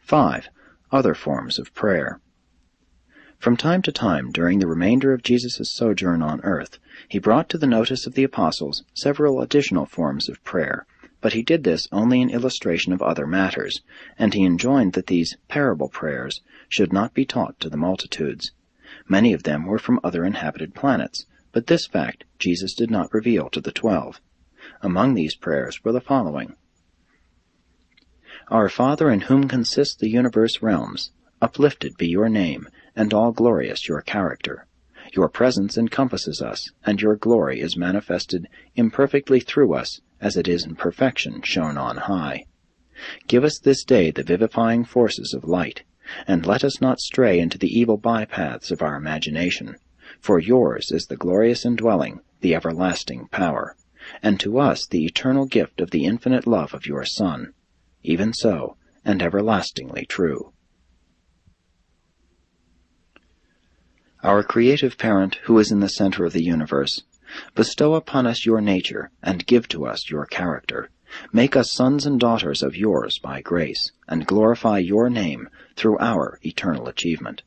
5. Other forms of prayer. From time to time during the remainder of Jesus' sojourn on earth, he brought to the notice of the apostles several additional forms of prayer, but he did this only in illustration of other matters, and he enjoined that these parable prayers should not be taught to the multitudes. Many of them were from other inhabited planets, but this fact Jesus did not reveal to the 12. Among these prayers were the following: Our Father, in whom consists the universe realms, uplifted be your name, and all glorious your character. Your presence encompasses us, and your glory is manifested imperfectly through us, as it is in perfection shown on high. Give us this day the vivifying forces of light, and let us not stray into the evil bypaths of our imagination, for yours is the glorious indwelling, the everlasting power, and to us the eternal gift of the infinite love of your Son, even so, and everlastingly true. Our creative Parent, who is in the center of the universe, bestow upon us your nature, and give to us your character. Make us sons and daughters of yours by grace, and glorify your name through our eternal achievement.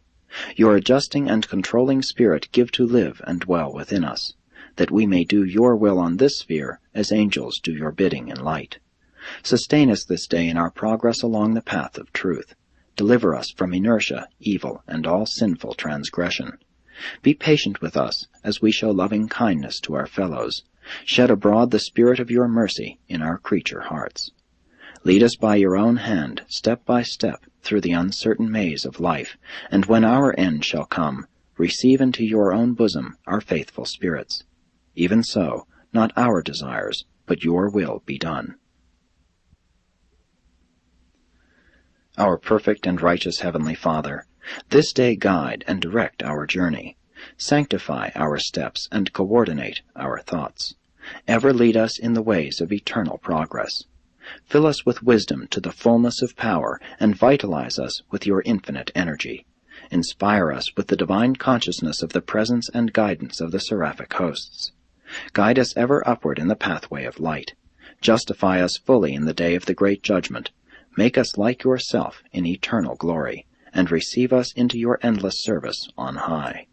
Your adjusting and controlling spirit give to live and dwell within us, that we may do your will on this sphere as angels do your bidding in light. Sustain us this day in our progress along the path of truth. Deliver us from inertia, evil, and all sinful transgression. Be patient with us as we show loving kindness to our fellows. Shed abroad the spirit of your mercy in our creature hearts. Lead us by your own hand, step by step, through the uncertain maze of life, and when our end shall come, receive into your own bosom our faithful spirits. Even so, not our desires, but your will be done. Our perfect and righteous Heavenly Father, this day guide and direct our journey. Sanctify our steps and coordinate our thoughts. Ever lead us in the ways of eternal progress. Fill us with wisdom to the fullness of power, and vitalize us with your infinite energy. Inspire us with the divine consciousness of the presence and guidance of the seraphic hosts. Guide us ever upward in the pathway of light. Justify us fully in the day of the great judgment. Make us like yourself in eternal glory, and receive us into your endless service on high.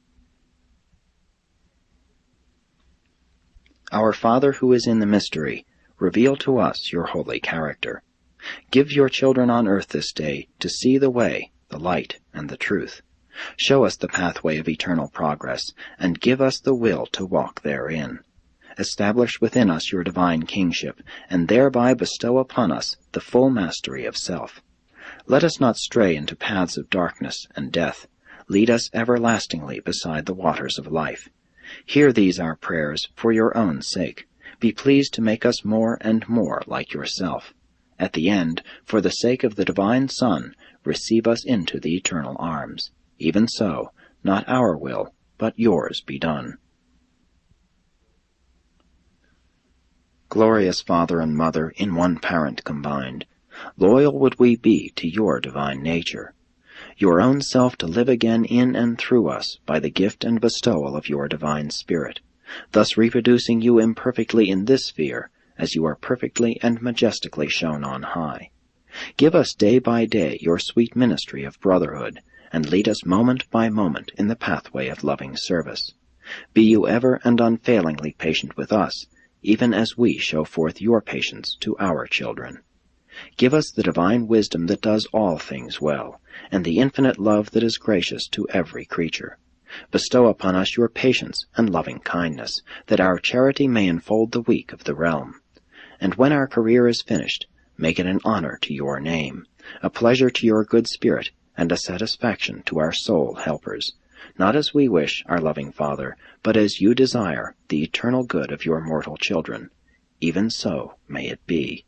Our Father who is in the mystery, reveal to us your holy character. Give your children on earth this day to see the way, the light, and the truth. Show us the pathway of eternal progress, and give us the will to walk therein. Establish within us your divine kingship, and thereby bestow upon us the full mastery of self. Let us not stray into paths of darkness and death. Lead us everlastingly beside the waters of life. Hear these our prayers for your own sake. Be pleased to make us more and more like yourself. At the end, for the sake of the divine Son, receive us into the eternal arms. Even so, not our will, but yours be done. Glorious Father and Mother, in one parent combined, loyal would we be to your divine nature, your own self to live again in and through us by the gift and bestowal of your divine Spirit, thus reproducing you imperfectly in this sphere, as you are perfectly and majestically shown on high. Give us day by day your sweet ministry of brotherhood, and lead us moment by moment in the pathway of loving service. Be you ever and unfailingly patient with us, even as we show forth your patience to our children. Give us the divine wisdom that does all things well, and the infinite love that is gracious to every creature. Bestow upon us your patience and loving kindness, that our charity may enfold the weak of the realm. And when our career is finished, make it an honor to your name, a pleasure to your good spirit, and a satisfaction to our soul helpers, not as we wish, our loving Father, but as you desire the eternal good of your mortal children. Even so may it be.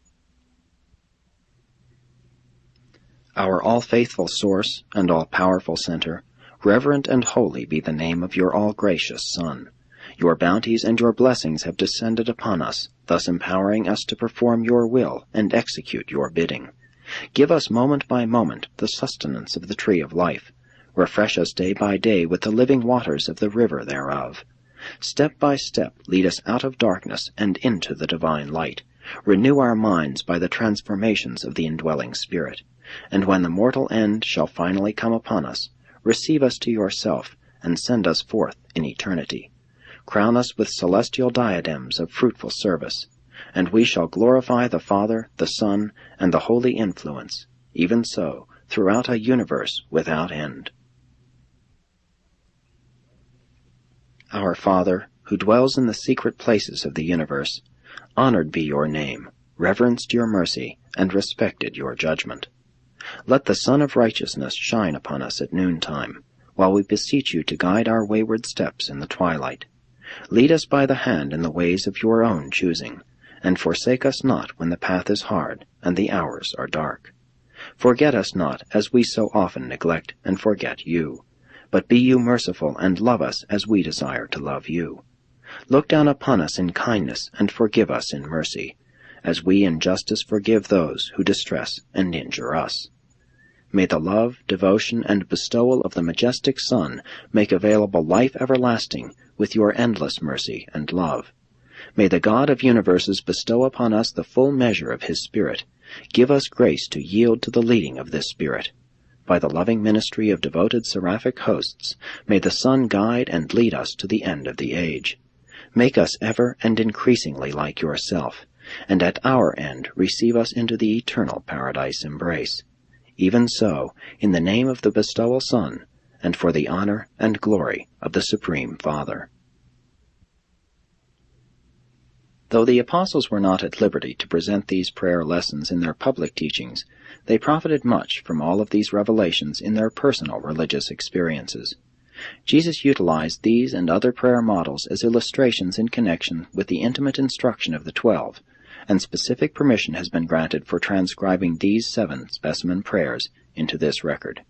Our all-faithful source and all-powerful center, reverent and holy be the name of your all-gracious Son. Your bounties and your blessings have descended upon us, thus empowering us to perform your will and execute your bidding. Give us moment by moment the sustenance of the tree of life. Refresh us day by day with the living waters of the river thereof. Step by step lead us out of darkness and into the divine light. Renew our minds by the transformations of the indwelling Spirit, and when the mortal end shall finally come upon us, receive us to yourself, and send us forth in eternity. Crown us with celestial diadems of fruitful service, and we shall glorify the Father, the Son, and the Holy Influence, even so, throughout a universe without end. Our Father, who dwells in the secret places of the universe, honored be your name, reverenced your mercy, and respected your judgment. Let the Sun of Righteousness shine upon us at noontime, while we beseech you to guide our wayward steps in the twilight. Lead us by the hand in the ways of your own choosing, and forsake us not when the path is hard and the hours are dark. Forget us not as we so often neglect and forget you, but be you merciful and love us as we desire to love you. Look down upon us in kindness and forgive us in mercy, as we in justice forgive those who distress and injure us. May the love, devotion, and bestowal of the majestic Son make available life everlasting with your endless mercy and love. May the God of universes bestow upon us the full measure of his Spirit. Give us grace to yield to the leading of this Spirit. By the loving ministry of devoted seraphic hosts, may the Son guide and lead us to the end of the age. Make us ever and increasingly like yourself, and at our end receive us into the eternal paradise embrace. Even so, in the name of the bestowal Son, and for the honor and glory of the Supreme Father. Though the apostles were not at liberty to present these prayer lessons in their public teachings, they profited much from all of these revelations in their personal religious experiences. Jesus utilized these and other prayer models as illustrations in connection with the intimate instruction of the 12, and specific permission has been granted for transcribing these 7 specimen prayers into this record.